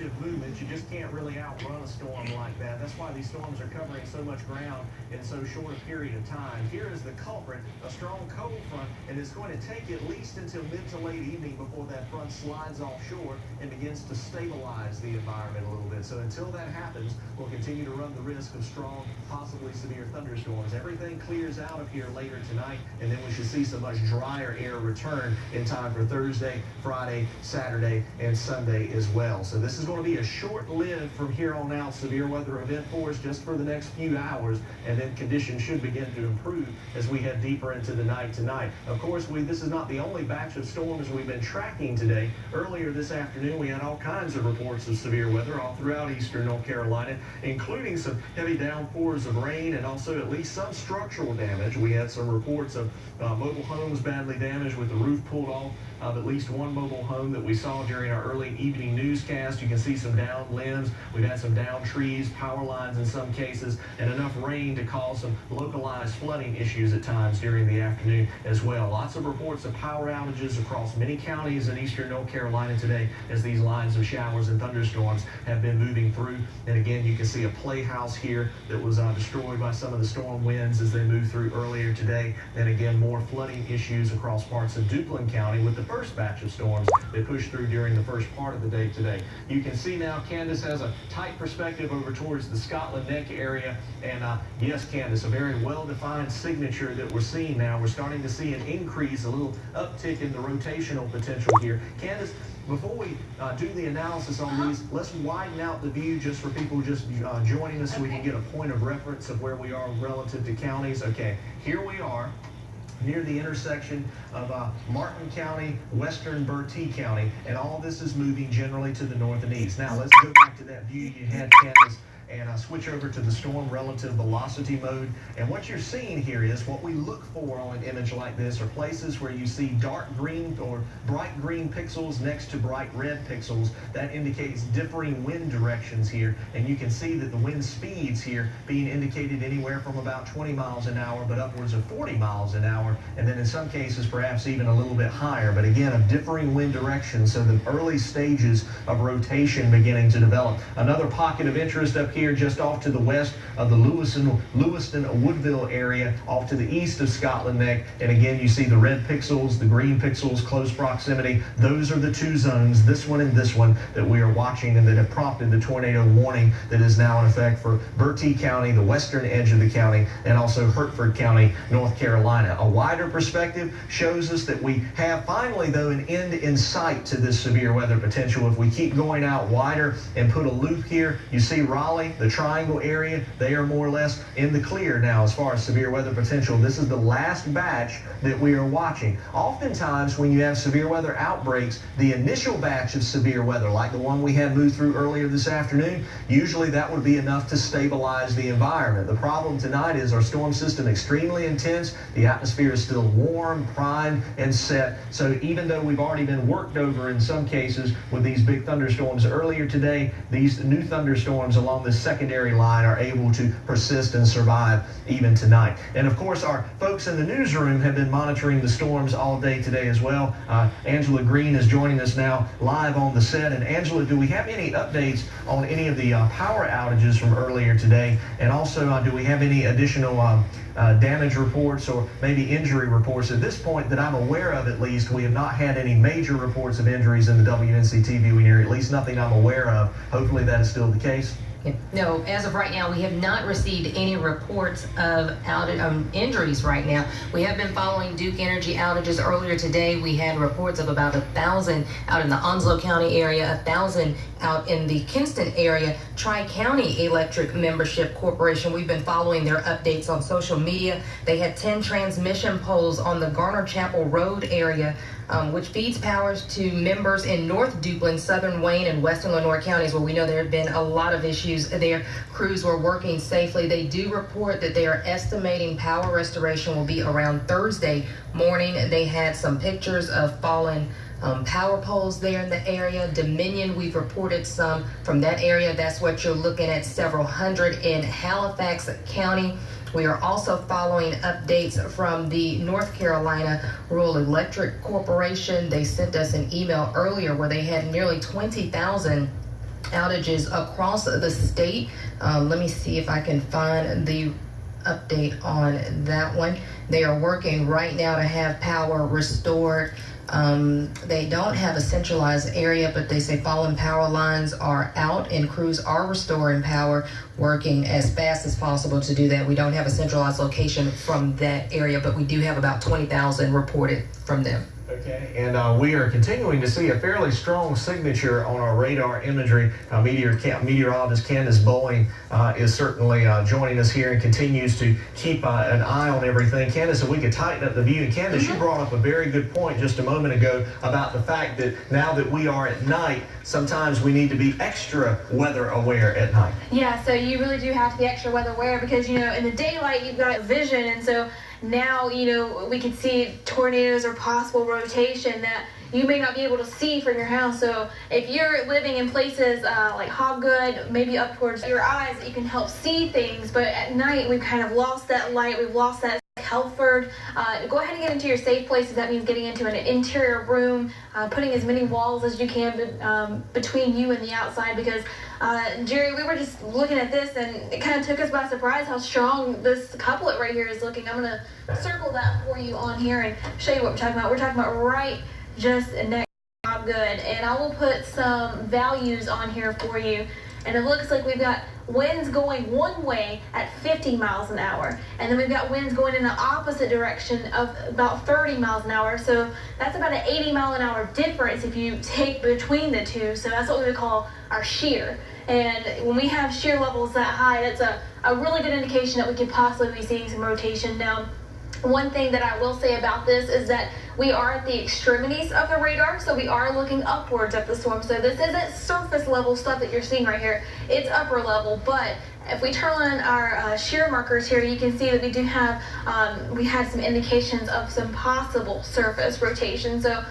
speed of movement. You just can't really outrun a storm like that. That's why these storms are covering so much ground in so short a period of time. Here is the culprit, a strong cold front, and it's going to take at least until mid to late evening before that front slides offshore and begins to stabilize the environment a little bit. So until that happens, we'll continue to run the risk of strong, possibly severe thunderstorms. Everything clears out of here later tonight, and then we should see some much drier air return in time for Thursday, Friday, Saturday, and Sunday as well. So this is going to be a short-lived from here on out severe weather event for us just for the next few hours, and then conditions should begin to improve as we head deeper into the night tonight. Of course, this is not the only batch of storms we've been tracking today. Earlier this afternoon, we had all kinds of reports of severe weather all throughout eastern North Carolina, including some heavy downpours of rain and also at least some structural damage. We had some reports of mobile homes badly damaged with the roof pulled off of at least one mobile home that we saw during our early evening newscast. You can see some downed limbs. We've had some downed trees, power lines in some cases, and enough rain to cause some localized flooding issues at times during the afternoon as well. Lots of reports of power outages across many counties in eastern North Carolina today as these lines of showers and thunderstorms have been moving through. And again, you can see a playhouse here that was destroyed by some of the storm winds as they moved through earlier today. And again, more flooding issues across parts of Duplin County with the first batch of storms that pushed through during the first part of the day today. You can see now Candace has a tight perspective over towards the Scotland Neck area. And yes, Candace, a very well-defined signature that we're seeing now. We're starting to see an increase, a little uptick in the rotational potential here. Candace, before we do the analysis on these, let's widen out the view just for people just joining us so we can get a point of reference of where we are relative to counties. Okay, here we are near the intersection of Martin County, western Bertie County, and all this is moving generally to the north and east. Now, let's go back to that view you had, Candace, and switch over to the storm relative velocity mode. And what you're seeing here is what we look for on an image like this are places where you see dark green or bright green pixels next to bright red pixels. That indicates differing wind directions here. And you can see that the wind speeds here being indicated anywhere from about 20 miles an hour, but upwards of 40 miles an hour. And then in some cases, perhaps even a little bit higher. But again, of differing wind directions. So the early stages of rotation beginning to develop. Another pocket of interest up here just off to the west of the Lewiston-Woodville area, off to the east of Scotland Neck. And again, you see the red pixels, the green pixels, close proximity. Those are the two zones, this one and this one, that we are watching and that have prompted the tornado warning that is now in effect for Bertie County, the western edge of the county, and also Hertford County, North Carolina. A wider perspective shows us that we have finally, though, an end in sight to this severe weather potential. If we keep going out wider and put a loop here, you see Raleigh, the triangle area, they are more or less in the clear now as far as severe weather potential. This is the last batch that we are watching. Oftentimes when you have severe weather outbreaks, the initial batch of severe weather, like the one we had moved through earlier this afternoon, usually that would be enough to stabilize the environment. The problem tonight is our storm system extremely intense. The atmosphere is still warm, primed, and set. So even though we've already been worked over in some cases with these big thunderstorms earlier today, these new thunderstorms along the secondary line are able to persist and survive even tonight. And of course, our folks in the newsroom have been monitoring the storms all day today as well. Angela Green is joining us now live on the set. And Angela, do we have any updates on any of the power outages from earlier today? And also, do we have any additional damage reports or maybe injury reports? At this point that I'm aware of, at least, we have not had any major reports of injuries in the WNCT viewing area, at least nothing I'm aware of. Hopefully that is still the case. No, as of right now, we have not received any reports of injuries right now. We have been following Duke Energy outages. Earlier today, we had reports of about 1,000 out in the Onslow County area, 1,000 out in the Kinston area. Tri-County Electric Membership Corporation, we've been following their updates on social media. They had 10 transmission poles on the Garner Chapel Road area, which feeds powers to members in North Duplin, Southern Wayne, and Western Lenoir counties, where we know there have been a lot of issues there. Crews were working safely. They do report that they are estimating power restoration will be around Thursday morning. They had some pictures of fallen power poles there in the area. Dominion, we've reported some from that area. That's what you're looking at, several hundred in Halifax County. We are also following updates from the North Carolina Rural Electric Corporation. They sent us an email earlier where they had nearly 20,000 outages across the state. Let me see if I can find the update on that one. They are working right now to have power restored. They don't have a centralized area, but they say fallen power lines are out and crews are restoring power, working as fast as possible to do that. We don't have a centralized location from that area, but we do have about 20,000 reported from them. Okay, and we are continuing to see a fairly strong signature on our radar imagery. Meteorologist Candace Bowling is certainly joining us here and continues to keep an eye on everything. Candace, if we could tighten up the view. And Candace, you brought up a very good point just a moment ago about the fact that now that we are at night, sometimes we need to be extra weather aware at night. Yeah, so you really do have to be extra weather aware because, you know, in the daylight you've got vision, and so now, you know, we can see tornadoes or possible rotation that you may not be able to see from your house. So if you're living in places like Hobgood, maybe up towards your eyes, you can help see things. But at night, we've kind of lost that light. We've lost that. Helford, go ahead and get into your safe places. That means getting into an interior room, putting as many walls as you can between you and the outside, because Jerry, we were just looking at this and it kind of took us by surprise how strong this couplet right here is looking. I'm going to circle that for you on here and show you what we're talking about. We're talking about right just next to Hobgood, and I will put some values on here for you. And it looks like we've got winds going one way at 50 miles an hour. And then we've got winds going in the opposite direction of about 30 miles an hour. So that's about an 80 mile an hour difference if you take between the two. So that's what we would call our shear. And when we have shear levels that high, that's a really good indication that we could possibly be seeing some rotation. Now, one thing that I will say about this is that we are at the extremities of the radar, so we are looking upwards at the storm. So this isn't surface level stuff that you're seeing right here. It's upper level, but if we turn on our shear markers here, you can see that we do have, we had some indications of some possible surface rotation. So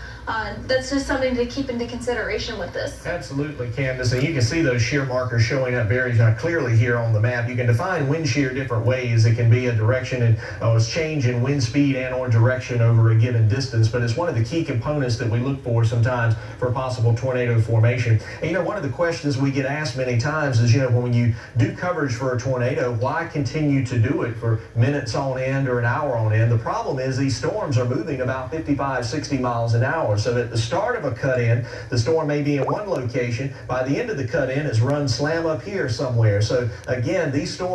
that's just something to keep into consideration with this. Absolutely, Candace. And you can see those shear markers showing up very clearly here on the map. You can define wind shear different ways. It can be a direction and a change in wind speed and or direction over a given distance, but it's one of the key components that we look for sometimes for possible tornado formation. And you know, one of the questions we get asked many times is, you know, when you do coverage for a tornado, why continue to do it for minutes on end or an hour on end? The problem is these storms are moving about 55, 60 miles an hour. So at the start of a cut-in, the storm may be in one location. By the end of the cut-in, it's run slam up here somewhere. So again, these storms